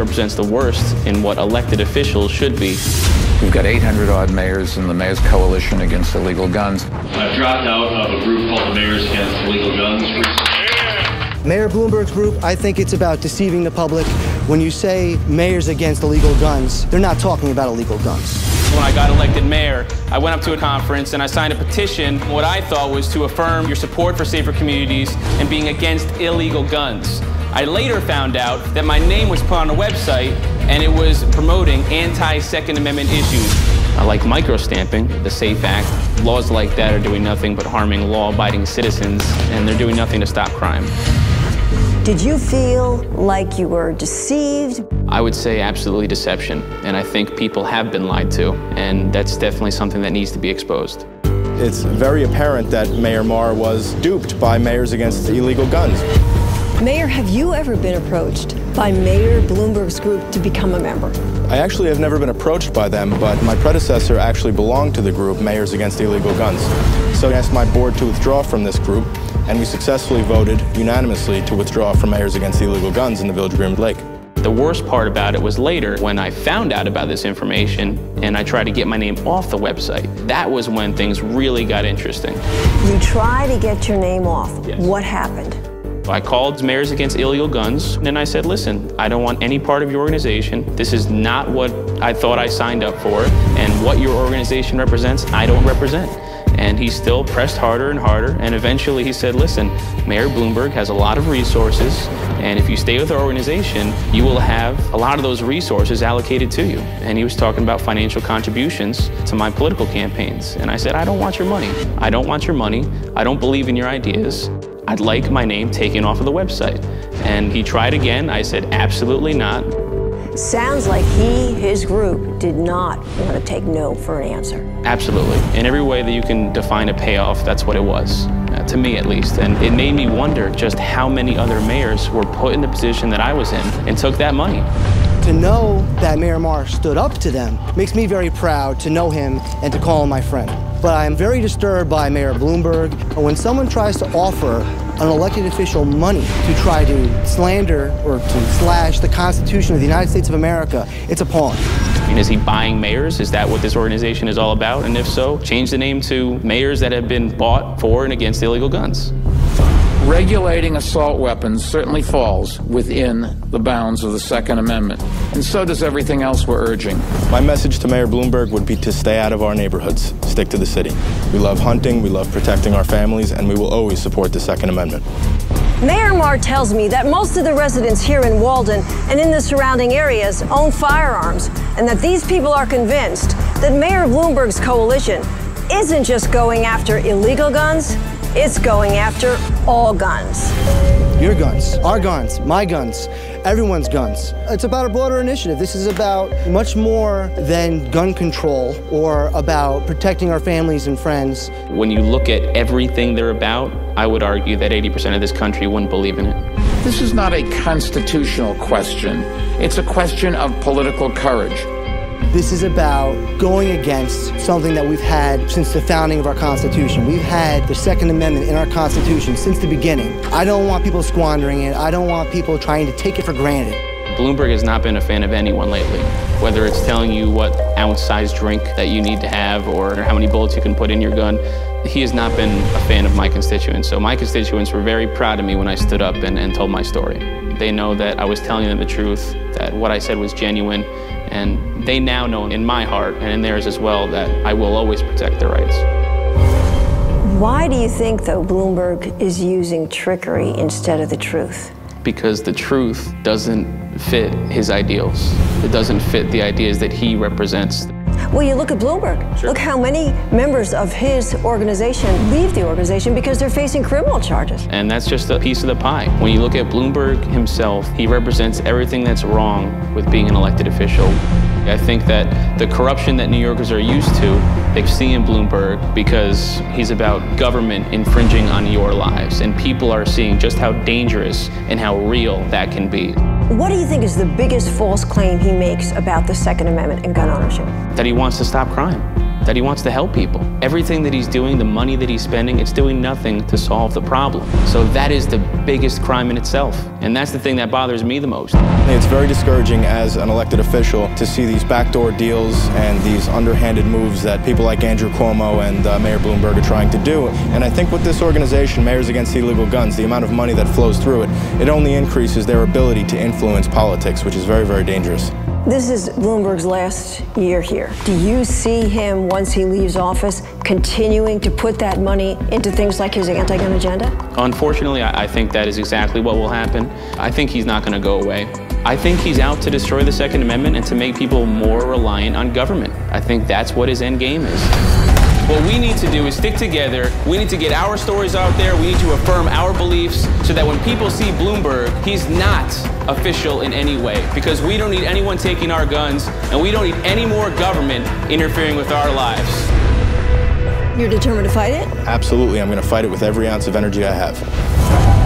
represents the worst in what elected officials should be. We've got 800-odd mayors in the Mayor's Coalition Against Illegal Guns. I've dropped out of a group called the Mayors Against Illegal Guns. Mayor Bloomberg's group, I think it's about deceiving the public. When you say mayors against illegal guns, they're not talking about illegal guns. When I got elected mayor, I went up to a conference and I signed a petition, what I thought was to affirm your support for safer communities and being against illegal guns. I later found out that my name was put on a website and it was promoting anti-Second Amendment issues. I like microstamping, the SAFE Act. Laws like that are doing nothing but harming law-abiding citizens, and they're doing nothing to stop crime. Did you feel like you were deceived? I would say absolutely deception, and I think people have been lied to, and that's definitely something that needs to be exposed. It's very apparent that Mayor Maher was duped by Mayors Against Illegal Guns. Mayor, have you ever been approached by Mayor Bloomberg's group to become a member? I actually have never been approached by them, but my predecessor actually belonged to the group Mayors Against Illegal Guns. So I asked my board to withdraw from this group, and we successfully voted unanimously to withdraw from Mayors Against Illegal Guns in the Village of Greenwood Lake. The worst part about it was later when I found out about this information and I tried to get my name off the website. That was when things really got interesting. You tried to get your name off. Yes. What happened? I called Mayors Against Illegal Guns and I said, listen, I don't want any part of your organization. This is not what I thought I signed up for, and what your organization represents, I don't represent. And he still pressed harder and harder, and eventually he said, listen, Mayor Bloomberg has a lot of resources, and if you stay with our organization, you will have a lot of those resources allocated to you. And he was talking about financial contributions to my political campaigns. And I said, I don't want your money. I don't want your money. I don't believe in your ideas. I'd like my name taken off of the website. And he tried again. I said, absolutely not. Sounds like his group, did not want to take no for an answer. Absolutely. In every way that you can define a payoff, that's what it was, to me at least. And it made me wonder just how many other mayors were put in the position that I was in and took that money. To know that Mayor Maher stood up to them makes me very proud to know him and to call him my friend. But I am very disturbed by Mayor Bloomberg. When someone tries to offer an elected official money to try to slander or to slash the Constitution of the United States of America, it's appalling. And is he buying mayors? Is that what this organization is all about? And if so, change the name to mayors that have been bought for and against illegal guns. Regulating assault weapons certainly falls within the bounds of the Second Amendment, and so does everything else we're urging. My message to Mayor Bloomberg would be to stay out of our neighborhoods, stick to the city. We love hunting, we love protecting our families, and we will always support the Second Amendment. Mayor Maher tells me that most of the residents here in Walden and in the surrounding areas own firearms, and that these people are convinced that Mayor Bloomberg's coalition isn't just going after illegal guns, it's going after all guns. Your guns, our guns, my guns, everyone's guns. It's about a broader initiative. This is about much more than gun control or about protecting our families and friends. When you look at everything they're about, I would argue that 80% of this country wouldn't believe in it. This is not a constitutional question. It's a question of political courage. This is about going against something that we've had since the founding of our Constitution. We've had the Second Amendment in our Constitution since the beginning. I don't want people squandering it. I don't want people trying to take it for granted. Bloomberg has not been a fan of anyone lately, whether it's telling you what ounce-sized drink that you need to have or how many bullets you can put in your gun. He has not been a fan of my constituents. So my constituents were very proud of me when I stood up and told my story. They know that I was telling them the truth, that what I said was genuine, and they now know in my heart and in theirs as well that I will always protect their rights. Why do you think, though, Bloomberg is using trickery instead of the truth? Because the truth doesn't fit his ideals. It doesn't fit the ideas that he represents. Well, you look at Bloomberg. Sure. Look how many members of his organization leave the organization because they're facing criminal charges. And that's just a piece of the pie. When you look at Bloomberg himself, he represents everything that's wrong with being an elected official. I think that the corruption that New Yorkers are used to, they see in Bloomberg because he's about government infringing on your lives. And people are seeing just how dangerous and how real that can be. What do you think is the biggest false claim he makes about the Second Amendment and gun ownership? That he wants to stop crime. that he wants to help people. Everything that he's doing, the money that he's spending, it's doing nothing to solve the problem. So that is the biggest crime in itself. And that's the thing that bothers me the most. It's very discouraging as an elected official to see these backdoor deals and these underhanded moves that people like Andrew Cuomo and Mayor Bloomberg are trying to do. And I think with this organization, Mayors Against Illegal Guns, the amount of money that flows through it, it only increases their ability to influence politics, which is very, very dangerous. This is Bloomberg's last year here. Do you see him, once he leaves office, continuing to put that money into things like his anti-gun agenda? Unfortunately, I think that is exactly what will happen. I think he's not going to go away. I think he's out to destroy the Second Amendment and to make people more reliant on government. I think that's what his end game is. What we need to do is stick together. We need to get our stories out there. We need to affirm our beliefs so that when people see Bloomberg, he's not official in any way. Because we don't need anyone taking our guns, and we don't need any more government interfering with our lives. You're determined to fight it? Absolutely. I'm going to fight it with every ounce of energy I have.